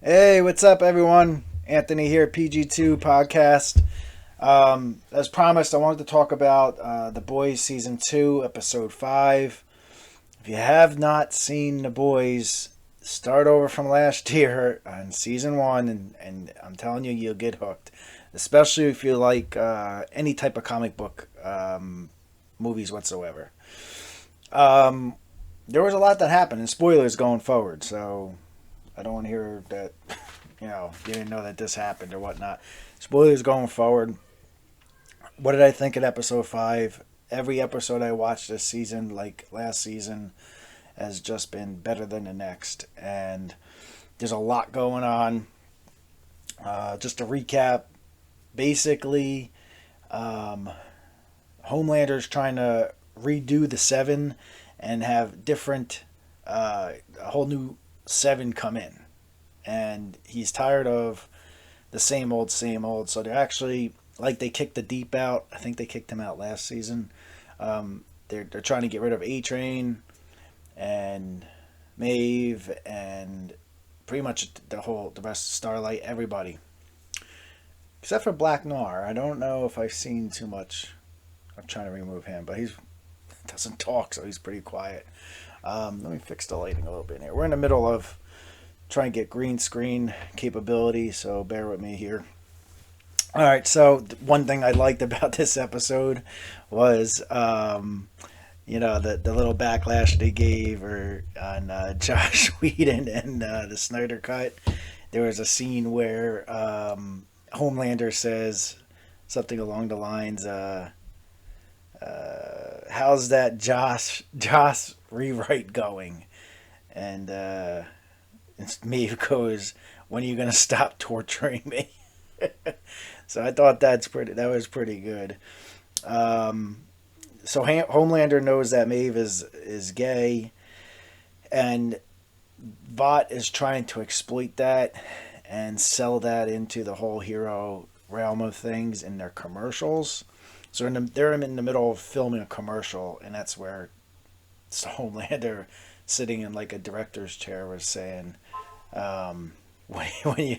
Hey, what's up, everyone? Anthony here, PG2 Podcast. As promised, I wanted to talk about The Boys Season 2, Episode 5. If you have not seen The Boys, start over from last year on Season 1, and I'm telling you, you'll get hooked. Especially if you like any type of comic book movies whatsoever. Um, there was a lot that happened, and spoilers going forward, so I don't want to hear that, you didn't know that this happened or whatnot. Spoilers going forward. What did I think of episode 5? Every episode I watched this season, like last season, has just been better than the next. And there's a lot going on. Just to recap, basically, um, Homelander's trying to redo the Seven and have different, a whole new Seven come in, and he's tired of the same old, same old. So they're actually like they kicked the Deep out. I think they kicked him out last season. They're trying to get rid of A Train and Maeve and pretty much the rest of Starlight, everybody except for Black Noir. I don't know if I've seen too much. I'm trying to remove him, but he doesn't talk, so he's pretty quiet. Let me fix the lighting a little bit here. We're in the middle of trying to get green screen capability, so bear with me here. All right, so one thing I liked about this episode was, the little backlash they gave on Josh Whedon and the Snyder Cut. There was a scene where Homelander says something along the lines, how's that Josh rewrite going? And Maeve goes, when are you gonna stop torturing me? So I thought that was pretty good. So Homelander knows that Maeve is gay, and Vought is trying to exploit that and sell that into the whole hero realm of things in their commercials. So they're in the middle of filming a commercial, and that's where Homelander, sitting in like a director's chair, was saying, when you,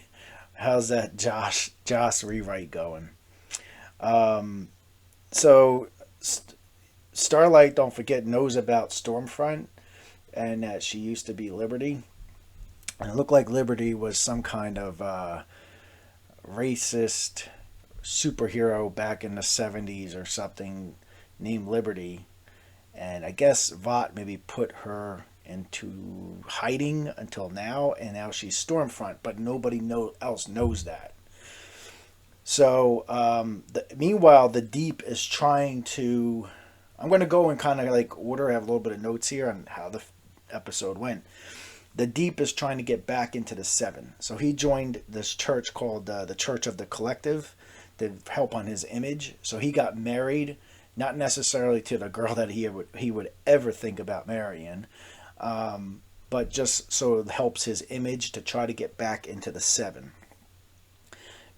how's that Josh rewrite going? So Starlight, don't forget, knows about Stormfront and that she used to be Liberty. And it looked like Liberty was some kind of racist superhero back in the 70s or something named Liberty. And I guess Vought maybe put her into hiding until now, and now she's Stormfront, but nobody else knows that. So, meanwhile, the Deep is trying to. I'm going to go in kind of like order. I have a little bit of notes here on how the episode went. The Deep is trying to get back into the Seven. So he joined this church called the Church of the Collective to help on his image. So he got married, not necessarily to the girl that he would ever think about marrying, but just so it helps his image to try to get back into the Seven.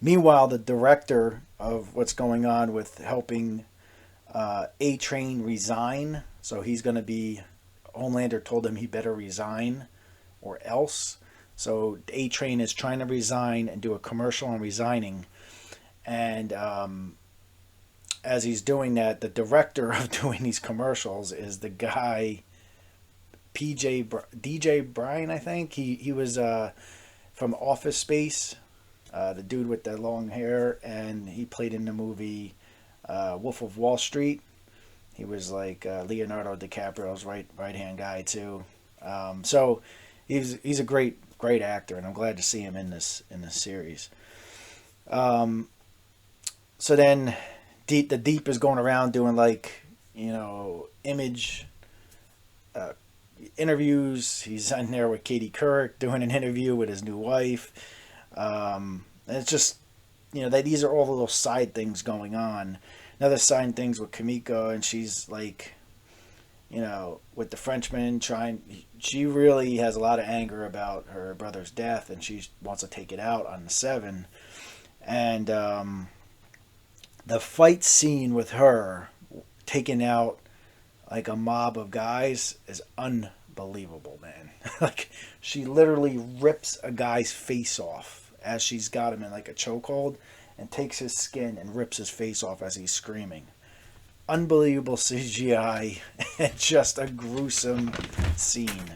Meanwhile, the director of what's going on with helping A Train resign, so he's going to be. Homelander told him he better resign or else. So A Train is trying to resign and do a commercial on resigning. And as he's doing that, the director of doing these commercials is the guy, DJ Bryan, I think. He was from Office Space, the dude with the long hair, and he played in the movie Wolf of Wall Street. He was like Leonardo DiCaprio's right hand guy too. So he's a great actor, and I'm glad to see him in this series. So then the Deep is going around doing like image interviews. He's in there with Katie Couric doing an interview with his new wife. And it's just these are all the little side things going on. Another side things with Kimiko, and she's like, with the Frenchman she really has a lot of anger about her brother's death, and she wants to take it out on the Seven. And the fight scene with her taking out like a mob of guys is unbelievable, man. Like, she literally rips a guy's face off as she's got him in like a chokehold and takes his skin and rips his face off as he's screaming. Unbelievable CGI and just a gruesome scene.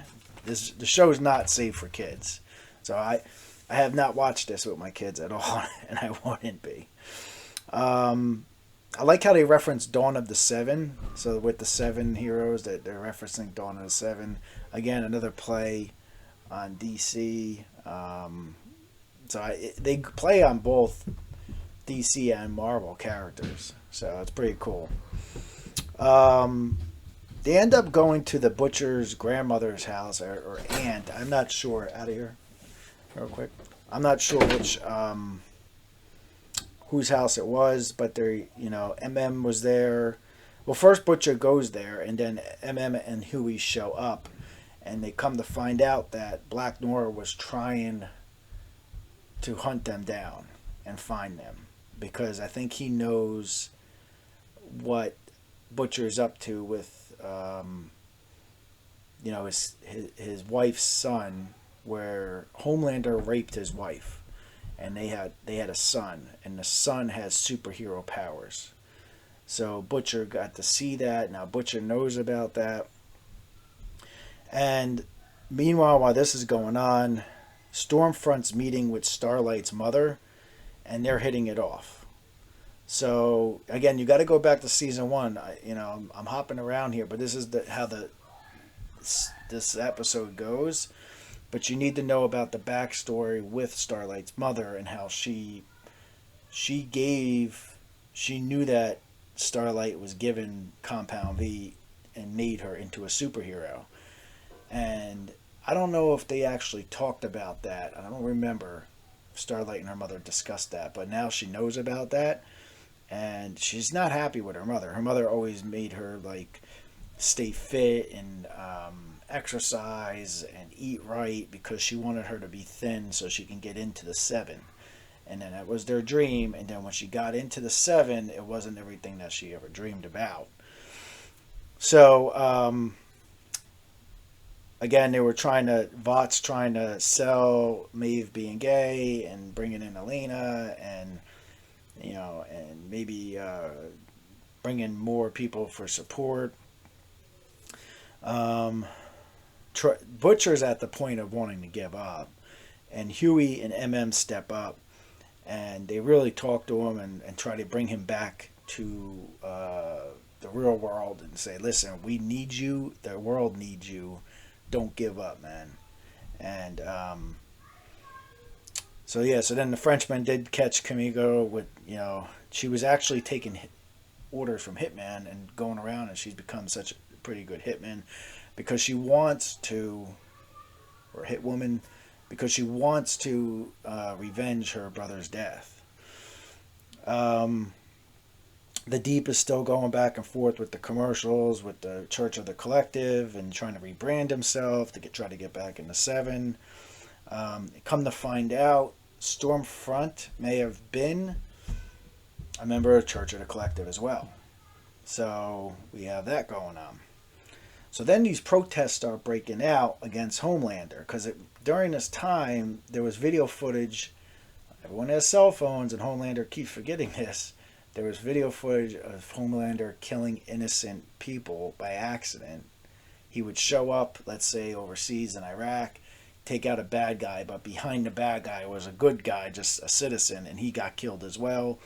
The show is not safe for kids. So I have not watched this with my kids at all, and I wouldn't be. I like how they reference Dawn of the Seven. So with the seven heroes, that they're referencing Dawn of the Seven. Again, another play on DC. They play on both DC and Marvel characters. So it's pretty cool. They end up going to the butcher's grandmother's house or aunt. I'm not sure. Out of here, real quick. I'm not sure which whose house it was, but MM was there. Well, first Butcher goes there, and then MM and Huey show up, and they come to find out that Black Noir was trying to hunt them down and find them, because I think he knows what Butcher's up to with his wife's son, where Homelander raped his wife, and they had a son, and the son has superhero powers. So Butcher got to see that. Now Butcher knows about that. And meanwhile, while this is going on, Stormfront's meeting with Starlight's mother, and they're hitting it off. So again, you got to go back to season 1. I'm hopping around here, but this is how this episode goes. But you need to know about the backstory with Starlight's mother and how she knew that Starlight was given Compound V and made her into a superhero. And I don't know if they actually talked about that. I don't remember if Starlight and her mother discussed that, but now she knows about that, and she's not happy with her mother. Her mother always made her like stay fit and exercise and eat right, because she wanted her to be thin so she can get into the 7. And then that was their dream, and then when she got into the 7, it wasn't everything that she ever dreamed about. So again, they were Vought's trying to sell Maeve being gay and bringing in Elena, and and maybe bring in more people for support. Butcher's at the point of wanting to give up, and Huey and MM step up, and they really talk to him and try to bring him back to the real world and say, listen, we need you, the world needs you, don't give up, man. And so then the Frenchman did catch Kimiko with, she was actually taking orders from Hitman and going around, and she's become such a pretty good hitman because she wants to, or hitwoman, because she wants to revenge her brother's death. The Deep is still going back and forth with the commercials, with the Church of the Collective, and trying to rebrand himself to try to get back into 7. Come to find out, Stormfront may have been a member of Church of the Collective as well. So we have that going on. So then these protests start breaking out against Homelander, because during this time there was video footage. Everyone has cell phones, and Homelander keeps forgetting this. There was video footage of Homelander killing innocent people by accident. He would show up, let's say overseas in Iraq, take out a bad guy, but behind the bad guy was a good guy, just a citizen, and he got killed as well.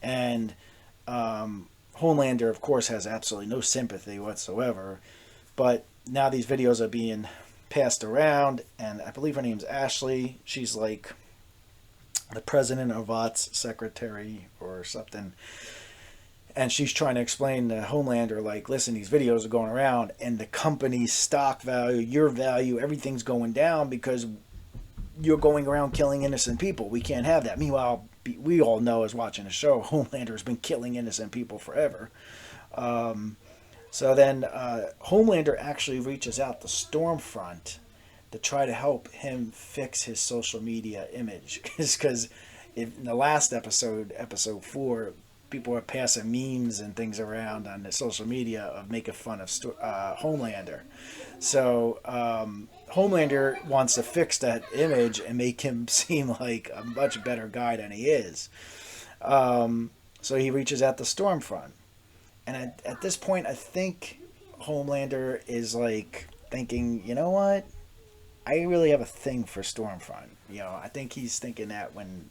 And Homelander, of course, has absolutely no sympathy whatsoever. But now these videos are being passed around, and I believe her name's Ashley. She's like the president of Vought's secretary or something. And she's trying to explain to Homelander, like, listen, these videos are going around, and the company's stock value, your value, everything's going down because you're going around killing innocent people. We can't have that. Meanwhile, we all know, as watching the show, Homelander has been killing innocent people forever. So then Homelander actually reaches out to Stormfront to try to help him fix his social media image. Because in the last episode, episode 4, people are passing memes and things around on the social media of making fun of Homelander. So Homelander wants to fix that image and make him seem like a much better guy than he is. So he reaches out to Stormfront. And at this point, I think Homelander is like thinking, you know what? I really have a thing for Stormfront. You know, I think he's thinking that when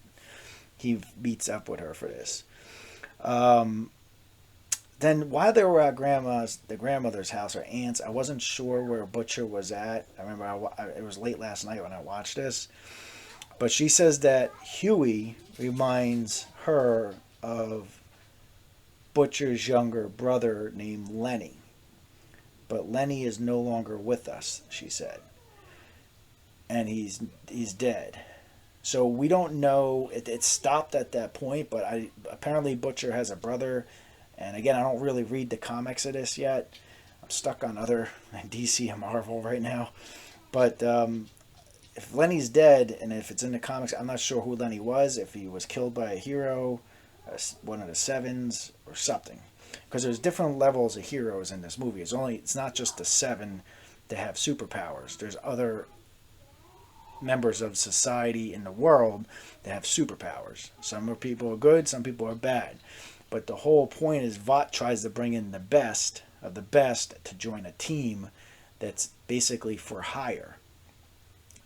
he meets up with her for this. Then while they were at the grandmother's house or aunt's, I wasn't sure where Butcher was at. I remember it was late last night when I watched this. But she says that Huey reminds her of Butcher's younger brother named Lenny. But Lenny is no longer with us, she said. And he's dead. So we don't know. It stopped at that point, but apparently Butcher has a brother. And again, I don't really read the comics of this yet. I'm stuck on other DC and Marvel right now. But if Lenny's dead, and if it's in the comics, I'm not sure who Lenny was, if he was killed by a hero, one of the Sevens, or something. Because there's different levels of heroes in this movie. It's not just the Seven that have superpowers. There's other members of society in the world that have superpowers. Some people are good, some people are bad. But the whole point is Vought tries to bring in the best of the best to join a team that's basically for hire.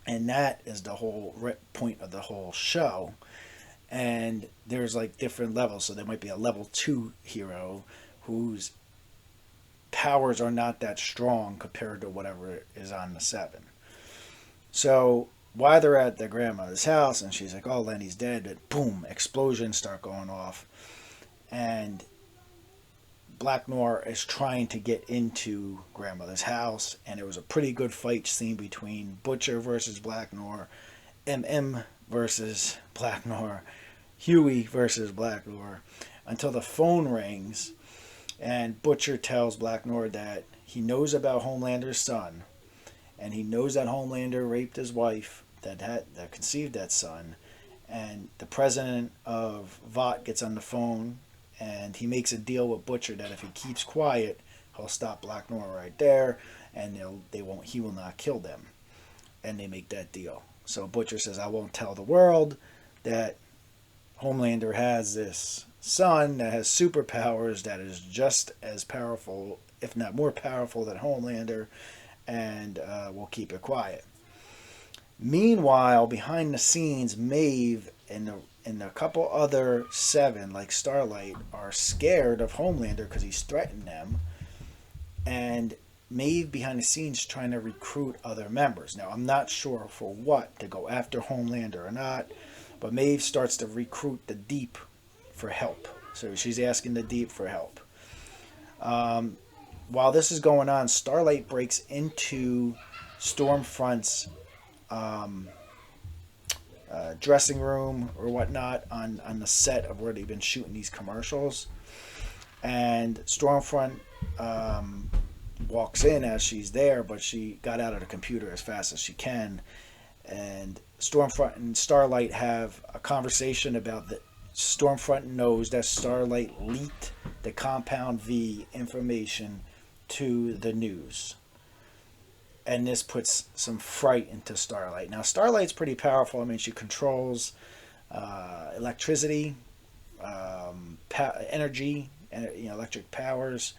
And that is the whole point of the whole show. And there's like different levels. So there might be a level 2 hero whose powers are not that strong compared to whatever is on the 7. So while they're at the grandmother's house and she's like, oh, Lenny's dead, but boom, explosions start going off. And Black Noir is trying to get into grandmother's house, and it was a pretty good fight scene between Butcher versus Black Noir, MM versus Black Noir, Huey versus Black Noir, until the phone rings, and Butcher tells Black Noir that he knows about Homelander's son, and he knows that Homelander raped his wife that conceived that son, and the president of Vought gets on the phone. And he makes a deal with Butcher that if he keeps quiet, he'll stop Black Noir right there, and he will not kill them. And they make that deal. So Butcher says, I won't tell the world that Homelander has this son that has superpowers that is just as powerful, if not more powerful than Homelander, and we'll keep it quiet. Meanwhile, behind the scenes, Maeve and a couple other Seven, like Starlight, are scared of Homelander because he's threatened them. And Maeve, behind the scenes, trying to recruit other members. Now, I'm not sure for what, to go after Homelander or not, but Maeve starts to recruit the Deep for help. So she's asking the Deep for help. While this is going on, Starlight breaks into Stormfront's dressing room or whatnot on the set of where they've been shooting these commercials. And Stormfront walks in as she's there, but she got out of the computer as fast as she can. And Stormfront and Starlight have a conversation about that. Stormfront knows that Starlight leaked the Compound V information to the news. And this puts some fright into Starlight. Now, Starlight's pretty powerful. I mean, she controls electricity, energy, and electric powers.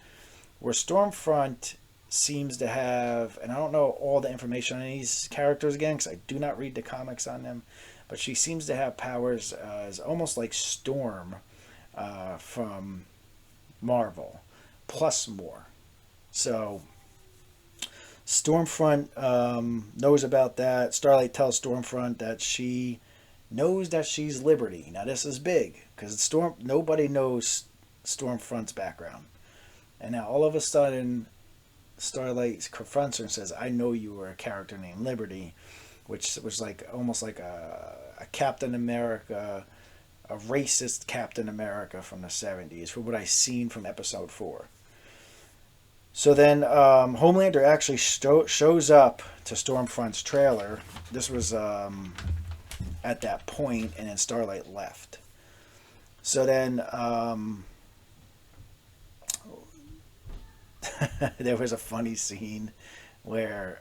Where Stormfront seems to have, and I don't know all the information on these characters again, because I do not read the comics on them, but she seems to have powers as almost like Storm from Marvel, plus more. So Stormfront knows about that. Starlight tells Stormfront that she knows that she's Liberty. Now this is big because nobody knows Stormfront's background, and now all of a sudden Starlight confronts her and says, "I know you were a character named Liberty," which was like almost like a Captain America, a racist Captain America from the 70s, from what I've seen from episode 4. So then Homelander actually shows up to Stormfront's trailer. This was at that point, and then Starlight left. So then there was a funny scene where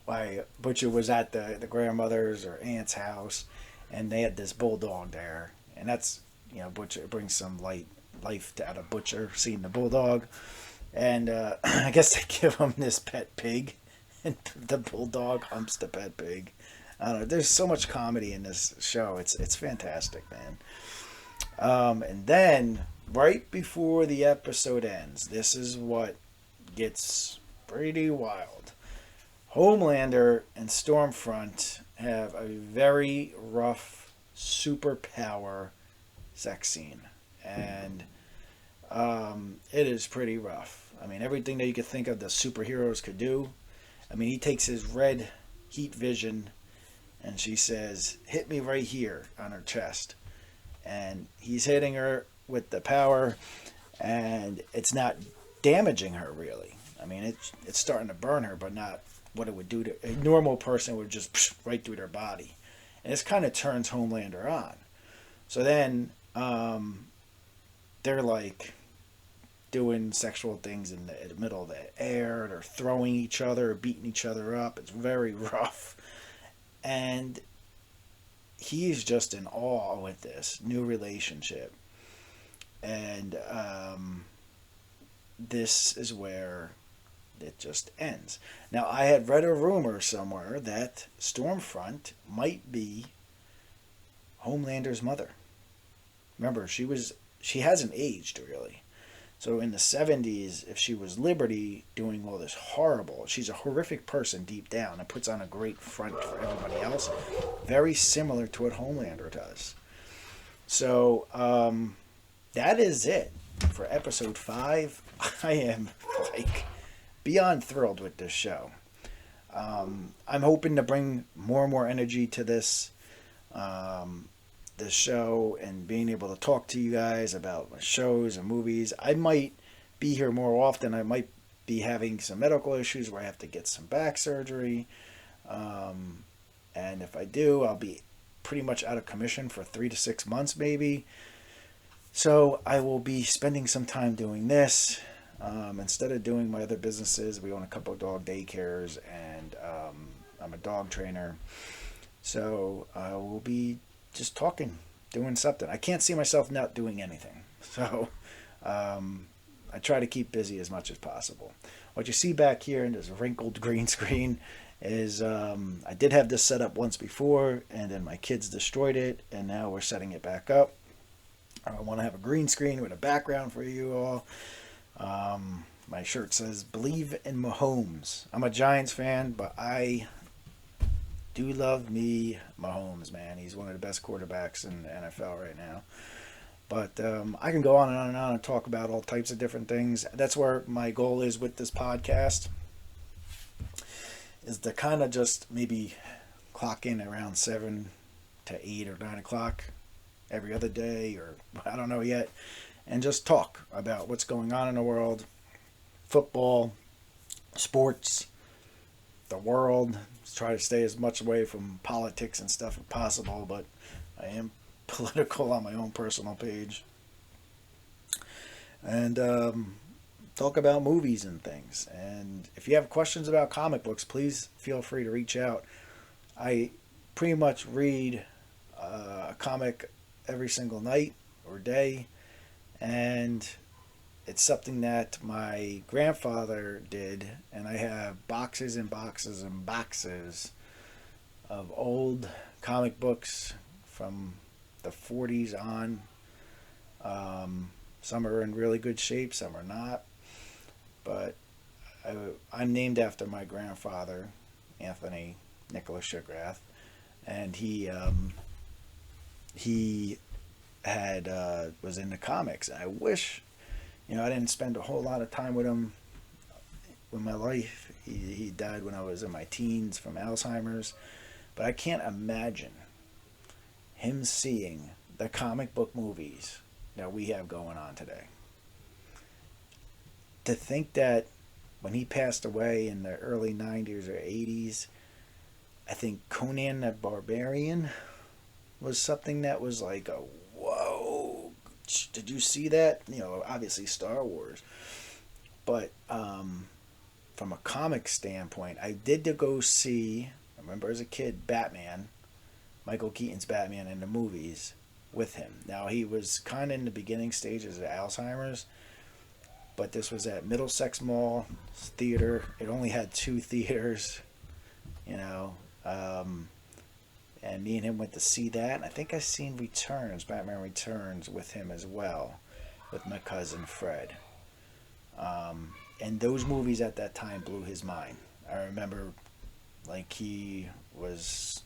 my Butcher was at the grandmother's or aunt's house, and they had this bulldog there, and that's, Butcher brings some life out of Butcher seeing the bulldog, and I guess they give him this pet pig, and the bulldog humps the pet pig. I don't know. There's so much comedy in this show. It's fantastic, man. And then right before the episode ends, this is what gets pretty wild. Homelander and Stormfront have a very rough superpower sex scene, and it is pretty rough. I mean, everything that you could think of the superheroes could do. I mean, he takes his red heat vision, and she says, "Hit me right here," on her chest, and he's hitting her with the power, and it's not damaging her really. I mean, it's starting to burn her, but not what it would do to a normal person. Would just right through their body, and this kind of turns Homelander on. So then they're like doing sexual things in the middle of the air. They're throwing each other, beating each other up. It's very rough, and he's just in awe with this new relationship. And this is where it just ends. Now, I had read a rumor somewhere that Stormfront might be Homelander's mother. Remember, she hasn't aged really. So in the 70s, if she was Liberty doing all this horrible, she's a horrific person deep down and puts on a great front for everybody else. Very similar to what Homelander does. So that is it for episode 5. I am like beyond thrilled with this show. I'm hoping to bring more and more energy to this show, and being able to talk to you guys about shows and movies. I might be here more often. I might be having some medical issues where I have to get some back surgery. And if I do, I'll be pretty much out of commission for 3 to 6 months maybe. So I will be spending some time doing this. Instead of doing my other businesses, we own a couple of dog daycares, and I'm a dog trainer. So I will be just talking, doing something. I can't see myself not doing anything. So I try to keep busy as much as possible. What you see back here in this wrinkled green screen is I did have this set up once before, and then my kids destroyed it, and now we're setting it back up. I want to have a green screen with a background for you all. My shirt says, "Believe in Mahomes." I'm a Giants fan, but I do love me Mahomes, man. He's one of the best quarterbacks in the NFL right now. But I can go on and on and on and talk about all types of different things. That's where my goal is with this podcast, is to kind of just maybe clock in around 7 to 8 or 9 o'clock every other day, or I don't know yet, and just talk about what's going on in the world, football, sports, the world. Try to stay as much away from politics and stuff as possible, but I am political on my own personal page. And talk about movies and things. And if you have questions about comic books, please feel free to reach out. I pretty much read a comic every single night or day, and it's something that my grandfather did, and I have boxes and boxes and boxes of old comic books from the 40s on. Some are in really good shape, some are not. But I'm named after my grandfather, Anthony Nicholas Sugrath, and he had was into comics. I wish, I didn't spend a whole lot of time with him in my life. He died when I was in my teens from Alzheimer's. But I can't imagine him seeing the comic book movies that we have going on today. To think that when he passed away in the early 90s or 80s, I think Conan the Barbarian was something that was like a whoa. did you see that? Obviously Star Wars. But from a comic standpoint, I did to go see, I remember as a kid, Batman, Michael Keaton's Batman in the movies with him. Now, he was kind of in the beginning stages of Alzheimer's, but this was at Middlesex Mall Theater. It only had 2 theaters, and me and him went to see that. And I think I seen Batman Returns with him as well, with my cousin Fred. And those movies at that time blew his mind. I remember, like, he was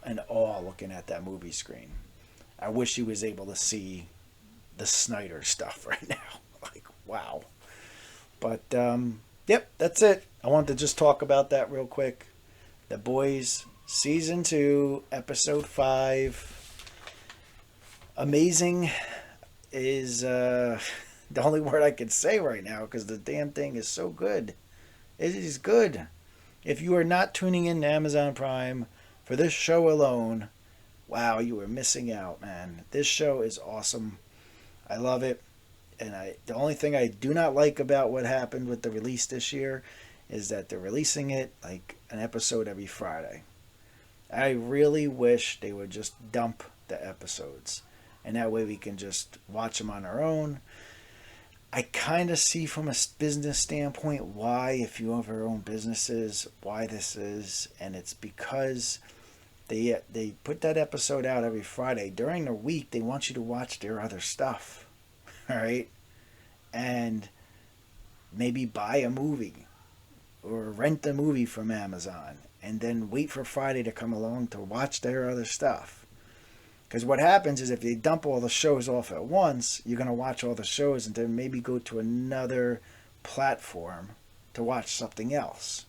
in awe looking at that movie screen. I wish he was able to see the Snyder stuff right now. Like, wow. But, yep, that's it. I wanted to just talk about that real quick. The Boys, Season 2, Episode 5. Amazing is the only word I can say right now, because the damn thing is so good. It is good. If you are not tuning in to Amazon Prime for this show alone, wow, you are missing out, man. This show is awesome. I love it. And the only thing I do not like about what happened with the release this year is that they're releasing it like an episode every Friday. I really wish they would just dump the episodes, and that way we can just watch them on our own. I kind of see from a business standpoint why, if you have your own businesses, why this is, and it's because they put that episode out every Friday. During the week, they want you to watch their other stuff, all right? And maybe buy a movie or rent a movie from Amazon and then wait for Friday to come along to watch their other stuff. Because what happens is if they dump all the shows off at once, you're going to watch all the shows and then maybe go to another platform to watch something else.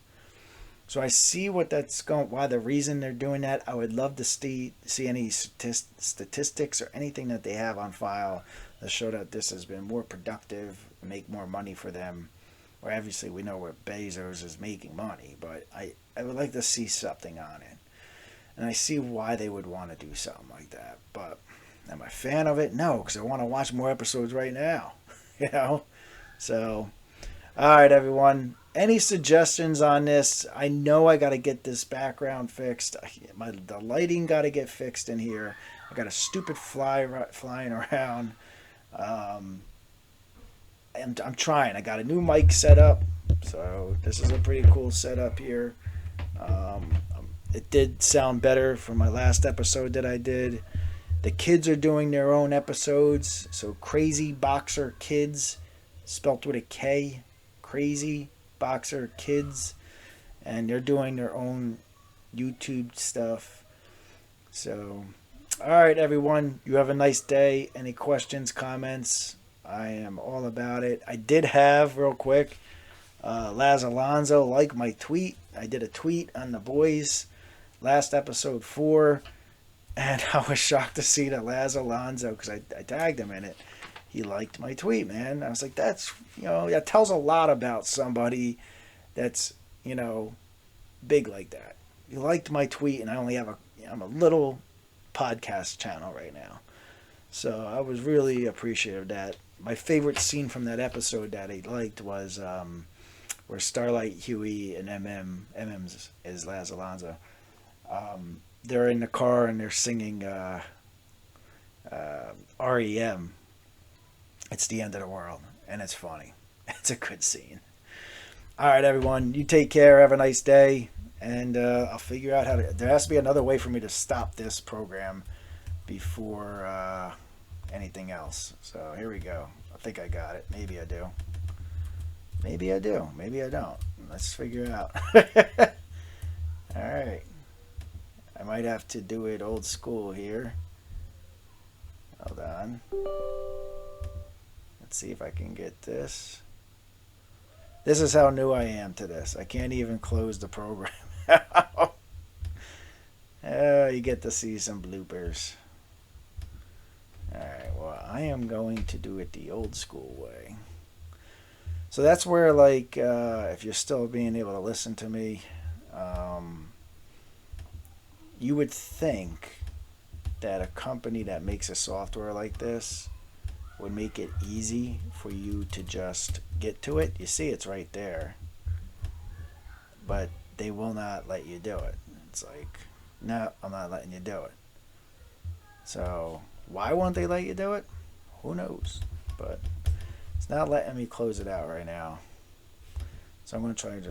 So I see why the reason they're doing that. I would love to see any statistics or anything that they have on file that show that this has been more productive, make more money for them. Or obviously we know where Bezos is making money, but I would like to see something on it. And I see why they would want to do something like that. But am I a fan of it? No, because I want to watch more episodes right now. So, all right, everyone. Any suggestions on this? I know I got to get this background fixed. The lighting got to get fixed in here. I got a stupid fly flying around. I'm trying. I got a new mic set up. So this is a pretty cool setup here. It did sound better from my last episode that I did. The kids are doing their own episodes. So Crazy Boxer Kids, spelt with a K. Crazy Boxer Kids. And they're doing their own YouTube stuff. So, alright everyone. You have a nice day. Any questions, comments? I am all about it. I did have, real quick, Laz Alonso like my tweet. I did a tweet on The Boys last episode 4, and I was shocked to see that Laz Alonso, because I tagged him in it, he liked my tweet, man. I was like, that tells a lot about somebody that's, big like that. He liked my tweet, and I'm a little podcast channel right now. So I was really appreciative of that. My favorite scene from that episode that he liked was where Starlight, Huey, and MM's is Laz Alonso. They're in the car and they're singing REM. It's the end of the world, and it's funny. It's a good scene. All right, everyone, you take care. Have a nice day, and I'll figure out there has to be another way for me to stop this program before anything else. So here we go. I think I got it. Maybe I do. Maybe I do. Maybe I don't. Let's figure it out. All right. I might have to do it old school here. Hold on. Let's see if I can get this. This is how new I am to this. I can't even close the program. You get to see some bloopers. Alright, well, I am going to do it the old school way. So that's where, if you're still being able to listen to me, you would think that a company that makes a software like this would make it easy for you to just get to it. You see, it's right there, but they will not let you do it. It's like, no, I'm not letting you do it. So why won't they let you do it? Who knows? But it's not letting me close it out right now. So I'm going to try to